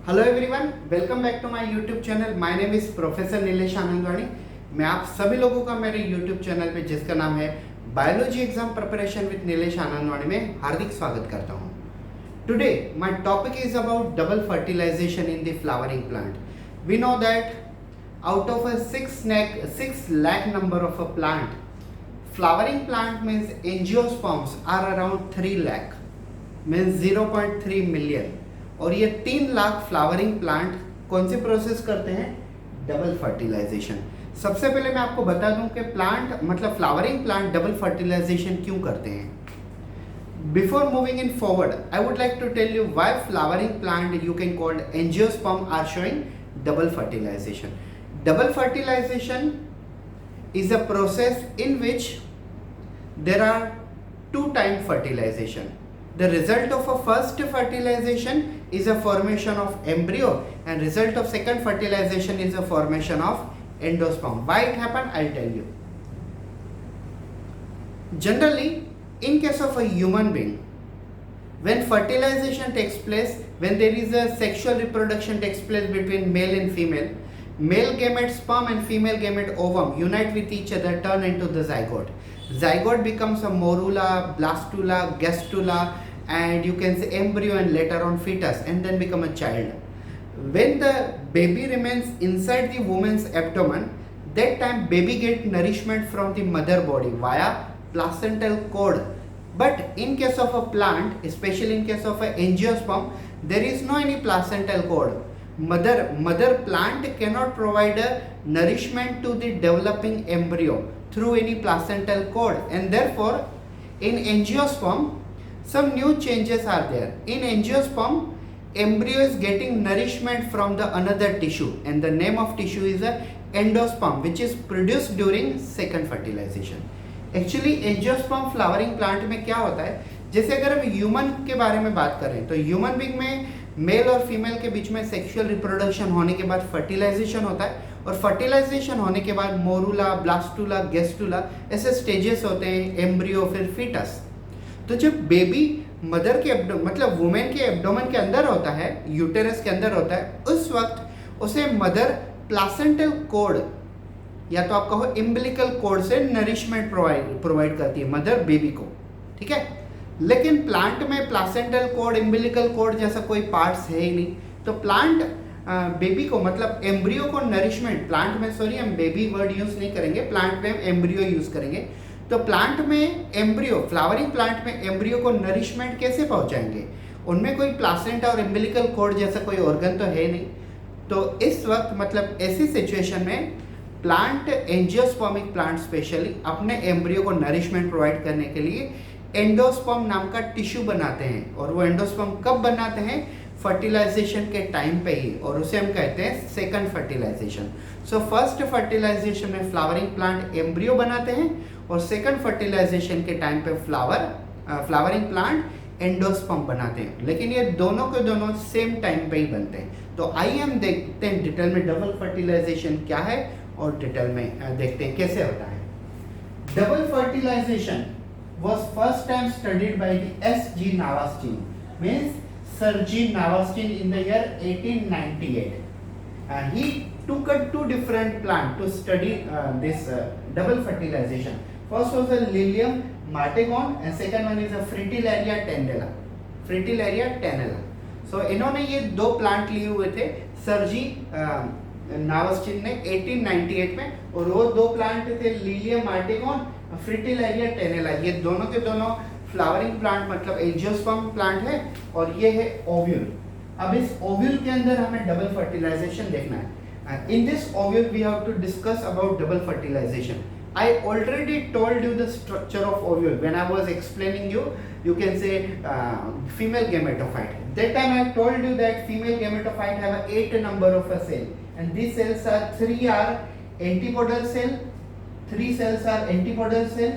Hello everyone, welcome back to my YouTube channel. My name is professor Nilesh Anandwani. मैं आप सभी लोगों का मेरे यूट्यूब चैनल पे जिसका नाम है biology exam preparation with Nilesh Anandwani में हार्दिक स्वागत करता हूँ। Today my topic is about double fertilization in the flowering plant. We know that out of a 6 lakh number of a plant, flowering plant means angiosperms are around 3 lakh, means 0.3 million। और ये 3 lakh flowering plant कौन सी process करते हैं? Double fertilization. सबसे पहले मैं आपको बता दूं कि प्लांट मतलब फ्लावरिंग प्लांट डबल फर्टिलाइजेशन क्यों करते हैं। Before moving in forward, I would like to tell you why flowering plant you can call angiosperm are showing double fertilization. Double fertilization is a process in which there are two-time fertilization. The result of a first fertilization is a formation of embryo, and result of second fertilization is a formation of endosperm. Why it happened? I'll tell you. Generally, in case of a human being, when fertilization takes place, when there is a sexual reproduction takes place between male and female, male gamete sperm and female gamete ovum unite with each other, turn into the zygote. Zygote becomes a morula, blastula, gastrula, and you can say embryo, and later on fetus, and then become a child. When the baby remains inside the woman's abdomen, that time baby get nourishment from the mother body via placental cord. But in case of a plant, especially in case of a angiosperm, there is no any placental cord. Mother plant cannot provide a nourishment to the developing embryo through any placental cord, and therefore in angiosperm some new changes are there. In angiosperm, embryo is getting nourishment from the another tissue, and the name of tissue is a endosperm, which is produced during second fertilization. Actually angiosperm flowering plant में क्या होता है, जैसे अगर हम human के बारे में बात करें तो ह्यूमन बीइंग में मेल और फीमेल के बीच में सेक्सुअल रिप्रोडक्शन होने के बाद फर्टिलाइजेशन होता है, और फर्टिलाइजेशन होने के बाद मोरूला, ब्लास्टुला, गेस्टुला ऐसे स्टेजेस होते हैं, एम्ब्रियो, फिर फीटस। तो जब बेबी मदर के मतलब वुमेन के एब्डोमेन के अंदर होता है, यूटेरस के अंदर होता है, उस वक्त उसे मदर प्लासेंटल कोड या तो आप कहो इम्बिलिकल कोड से नरिशमेंट प्रोवाइड करती है मदर बेबी को, ठीक है। लेकिन प्लांट में प्लासेंटल कोड, इम्बिलिकल कोड जैसा कोई पार्ट्स है ही नहीं, तो प्लांट बेबी को मतलब एम्ब्रियो को नरिशमेंट, प्लांट में सॉरी हम बेबी वर्ड यूज नहीं करेंगे, प्लांट में हम एम्ब्रियो यूज करेंगे। तो प्लांट में एम्ब्रियो, फ्लावरिंग प्लांट में एम्ब्रियो को नरिशमेंट कैसे पहुंचाएंगे? उनमें कोई प्लासेंटा और इम्बिलिकल कोड जैसा कोई ऑर्गन तो है नहीं। तो इस वक्त मतलब ऐसी सिचुएशन में प्लांट, एंजियोस्पर्मिक प्लांट स्पेशली अपने एम्ब्रियो को नरिशमेंट प्रोवाइड करने के लिए एंडोस्पर्म नाम का टिश्यू बनाते हैं, और वो एंडोस्पर्म कब बनाते हैं? फर्टिलाइजेशन के टाइम पे ही, और उसे हम कहते हैं second fertilization. So first fertilization में फ्लावरिंग प्लांट एम्ब्रियो बनाते हैं, और सेकंड फर्टिलाइजेशन के टाइम पे फ्लावरिंग प्लांट एंडोस्पर्म बनाते हैं। लेकिन ये दोनों के दोनों सेम टाइम पे ही बनते हैं। तो आइए हम देखते हैं डिटेल में डबल फर्टिलाइजेशन क्या है, और डिटेल में देखते हैं कैसे होता है। Double fertilization was first time studied by the S.G. Navastin, means Sir G. Navastin in the year 1898. And he took two different plants to study this double fertilization. First was a Lilium martagon, and second one is a Fritillaria tenella. Fritillaria tenella. So इन्होंने ये दो plant लिए हुए थे sir जी नावस्टिन ने 1898 में, और वो दो प्लांट थे लिलियम मार्टेगॉन, फ्रिटिलारिया टेनेला। ये दोनों के दोनों फ्लावरिंग प्लांट मतलब एंजियोस्पर्म प्लांट है, और ये है ओव्यूल। अब इस ओव्यूल के अंदर हमें डबल फर्टिलाइजेशन देखना है। In this ovule we have to discuss about double fertilization. I already told you the structure of ovule when I was explaining you can say female gametophyte. That time I told you that female gametophyte have 8 number of a cell, and these cells are 3 are antipodal cell, 3 cells are antipodal cell,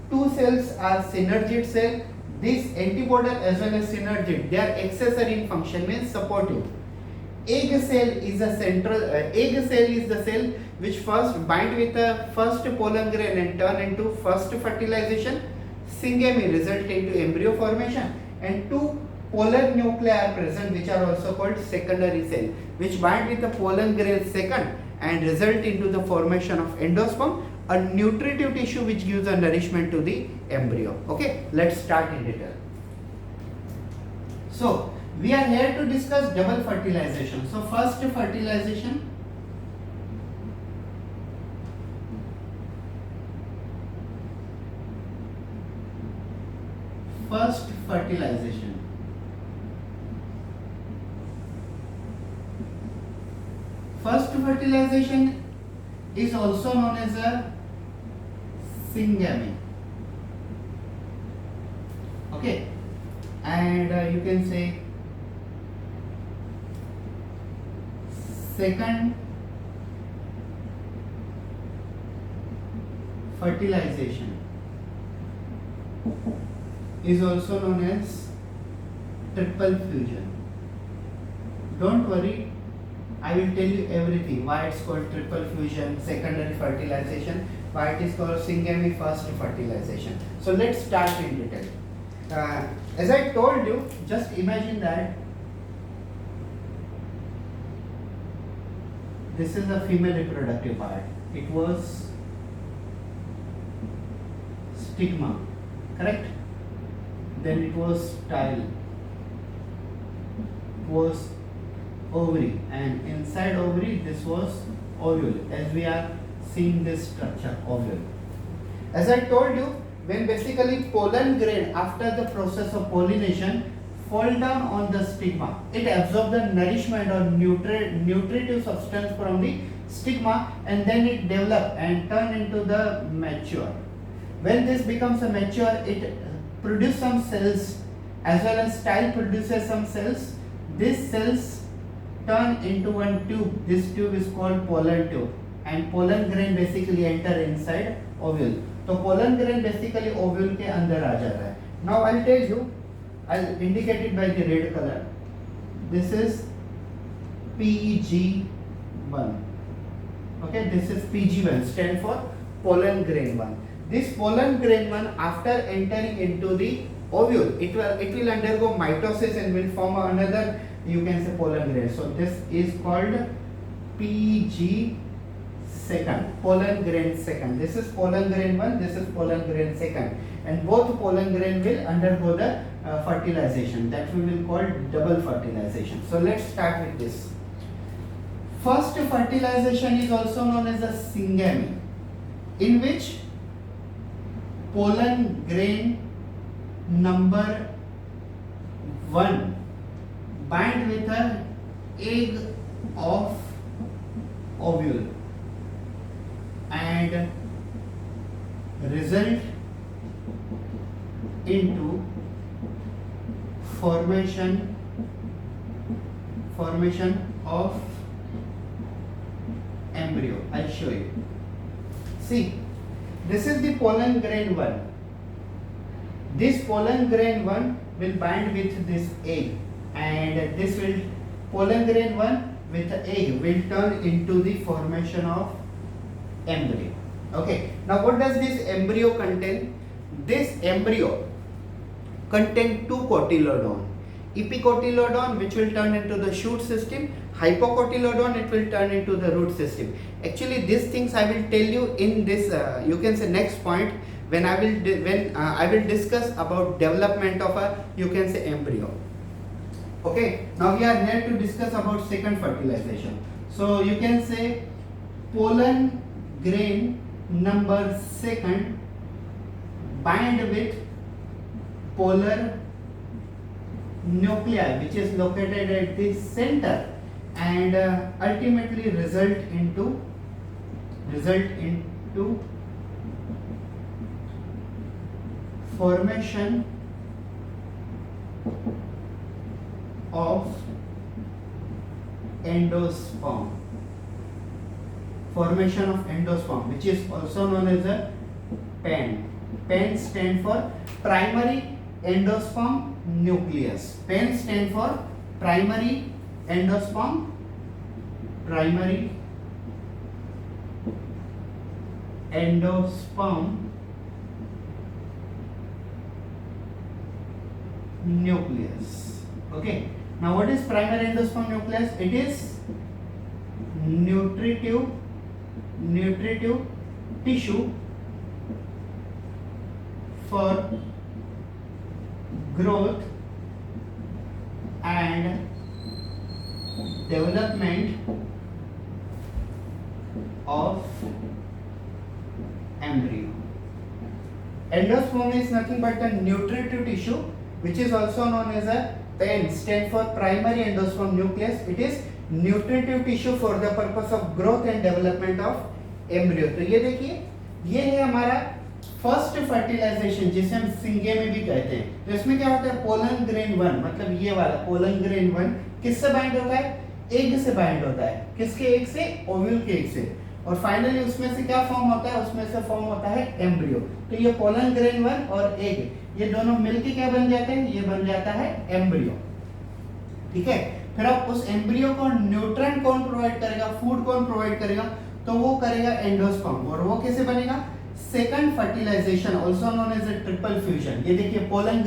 2 cells are synergid cell. This antipodal as well as synergid, they are accessory in function, means supportive. Egg cell is a central egg cell is the cell which first bind with the first pollen grain and turn into first fertilization. Syngamy result into embryo formation, and 2 pollen nuclei are present, which are also called secondary cell, which bind with the pollen grain second and result into the formation of endosperm, a nutritive tissue which gives a nourishment to the embryo. Okay, let's start in detail. So we are here to discuss double fertilization. So first fertilization. First fertilization. First fertilization is also known as a syngamy. Okay, and you can say second fertilization is also known as triple fusion. Don't worry, I will tell you everything, why it's called triple fusion, secondary fertilization, why it is called syngamy, first fertilization. So let's start in detail. As I told you, just imagine that this is a female reproductive part. It was stigma, correct? Then it was style, was ovary, and inside ovary this was ovule, as we are seeing this structure, ovule. As I told you, when basically pollen grain after the process of pollination fall down on the stigma, it absorbs the nourishment or nutritive substance from the stigma, and then it develop and turn into the mature. When this becomes a mature, it produce some cells, as well as style produces some cells. These cells turn into one tube. This tube is called pollen tube, and pollen grain basically enter inside ovule. तो pollen grain basically ovule के अंदर आ जाता है. Now I'll tell you, I'll indicate it by the red color. This is PG1. Okay, this is PG1, stand for pollen grain 1. This pollen grain 1, after entering into the ovule, it will undergo mitosis and will form another, you can say, pollen grain. So this is called PG second, pollen grain second. This is pollen grain 1, this is pollen grain second, and both pollen grain will undergo the fertilization, that we will call double fertilization. So let's start with this. First fertilization is also known as a syngamy, in which pollen grain number 1 bind with an egg of ovule and result into formation of embryo. I'll show you. See, this is the pollen grain 1. This pollen grain 1 will bind with this egg, and this will pollen grain 1 with the egg will turn into the formation of embryo. Okay, now what does this embryo contain? This embryo contain two cotyledon. Epicotyledon, which will turn into the shoot system. Hypocotyledon, it will turn into the root system. Actually, these things I will tell you in this, you can say, next point, when I will discuss about development of a, you can say, embryo. Okay, now we are here to discuss about second fertilization. So you can say pollen grain number second bind with polar nuclei, which is located at the center, and ultimately result into formation of endosperm. Formation of endosperm, which is also known as a PEN. PEN stand for primary endosperm nucleus. PEN stand for primary endosperm, primary endosperm nucleus. Okay, now what is primary endosperm nucleus? It is nutritive tissue for growth and development of embryo. Endosperm is nothing but a nutritive tissue which is also known as a PEN, stand for primary endosperm nucleus. It is nutritive tissue for the purpose of growth and development of embryo. तो ये देखिए, ये है हमारा first fertilisation जिसे हम सिंगे में भी कहते हैं। तो इसमें क्या होता है, पोलन ग्रेन 1, मतलब ये वाला पोलन ग्रेन 1 किससे बाइंड होता है, एग से बाइंड होता है। किसके एग से, ओव्यूल के एग से। और फाइनली उसमें से क्या फॉर्म होता है, उसमें से फॉर्म होता है एम्ब्रियो। तो ये पोलन ग्रेन 1 और एग ये दोनों मिलके क्या बन जाते हैं, ये बन जाता है एम्ब्रियो। ठीक है, फिर अब उस एम्ब्रियो को न्यूट्रिएंट कौन प्रोवाइड करेगा, फूड कौन प्रोवाइड करेगा, तो वो करेगा एंडोस्पर्म। और वो कैसे बनेगा, second fertilisation also known as a triple fusion. ये देखिए पोलन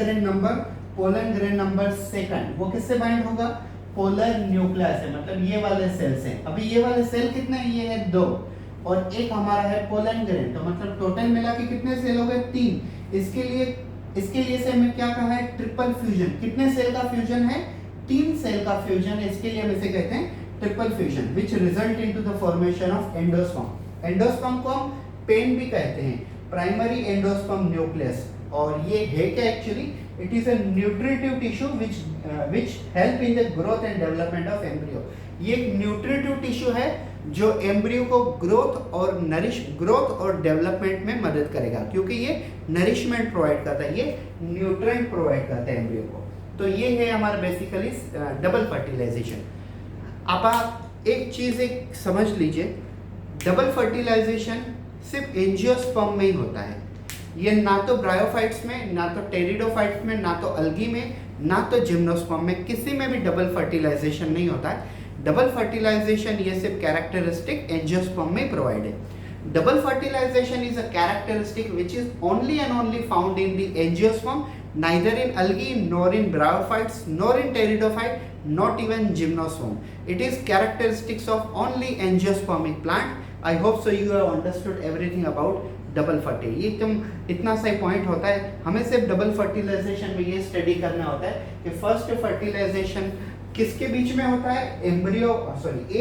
ग्रेन नंबर सेकंड, वो किससे बाइंड होगा, पोलर न्यूक्लियस है, मतलब ये वाले सेल से। अभी ये वाले सेल कितने, ये है 2 और एक हमारा है पोलन ग्रेन, तो मतलब टोटल मिला के कितने सेल हो गए, 3। इसके लिए से हमें क्या कहा है, ट्रिपल फ्यूजन। कितने सेल का फ्यूजन है, 3 सेल का फ्यूजन, इसके लिए हम इसे कहते हैं triple fusion which result into the formation of endosperm. Endosperm को हम पेन भी कहते हैं, प्राइमरी एंडोस्पर्म न्यूक्लियस। और ये है क्या actually, it is a nutritive tissue which help in the growth and development of embryo। ये एक न्यूट्रिटिव टिश्यू है जो एम्ब्रियो को ग्रोथ और डेवलपमेंट में मदद करेगा, क्योंकि ये नरिशमेंट प्रोवाइड करता है, ये न्यूट्रिएंट प्रोवाइड करता है एम्ब्रियो को। तो ये है हमारा बेसिकली डबल फर्टिलाइजेशन। आप एक चीज समझ लीजिए, डबल फर्टिलाइजेशन सिर्फ एंजियोस्पर्म में ही होता है। ये ना तो ब्रायोफाइट्स में, ना तो टेरिडोफाइट्स में, ना तो अल्गी में, ना तो जिम्नोस्पर्म में, किसी में भी डबल फर्टिलाइजेशन नहीं होता है। डबल फर्टिलाइजेशन ये सिर्फ कैरेक्टरिस्टिक एंजियोस्पर्म में प्रोवाइड है। Double fertilisation is a characteristic which is only and only found in the angiosperm, neither in algae nor in bryophytes nor in pteridophyte, not even gymnosperm. It is characteristics of only angiospermic plant. I hope so you have understood everything about double forty. ये इतना सा point होता है, हमें सिर्फ double fertilisation में ये study करना होता है कि फर्स्ट फर्टिलाइजेशन किसके बीच में होता है,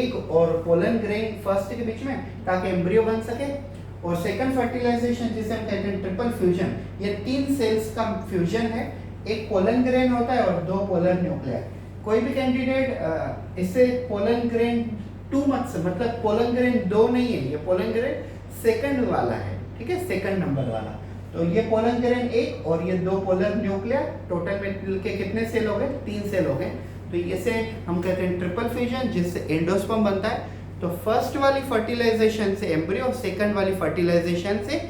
एग और पोलन ग्रेन फर्स्ट के बीच में, ताकि एम्ब्रियो बन सके। और सेकंड फर्टिलाइजेशन जिसे हम कहते हैं ट्रिपल फ्यूजन, ये 3 सेल्स का फ्यूजन है, एक पोलन ग्रेन होता है और 2 पोलर न्यूक्लियर। कोई भी कैंडिडेट इससे पोलन ग्रेन 2 मत से, मतलब पोलन ग्रेन 2 नहीं है, ये पोलन ग्रेन सेकंड वाला है, ठीक है, सेकंड नंबर वाला। तो ये पोलन ग्रेन 1 और ये 2 पोलर न्यूक्लियर, टोटल मिलके कितने सेल हो गए, 3 सेल हो गए। तो इसे हम कहते हैं ट्रिपल फ्यूजन, जिससे एंडोस्पर्म बनता है। तो फर्स्ट वाली फर्टिलाइजेशन से एम्ब्रियो, सेकंड वाली फर्टिलाइजेशन से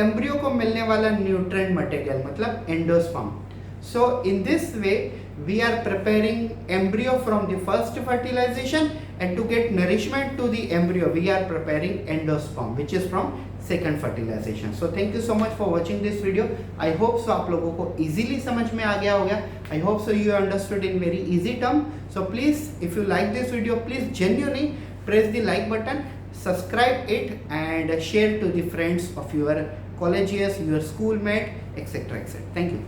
एम्ब्रियो को मिलने वाला न्यूट्रिएंट मटेरियल मतलब endosperm. So in this way we are preparing embryo from the first fertilization, and to get nourishment to the embryo we are preparing endosperm which is from second fertilization. So thank you so much for watching this video. I hope so आप लोगों को easily समझ में आ गया होगा। I hope so you understood in very easy term. So please, if you like this video, please genuinely press the like button, subscribe it and share to the friends of your colleagues, your schoolmate, etc. etc. Thank you.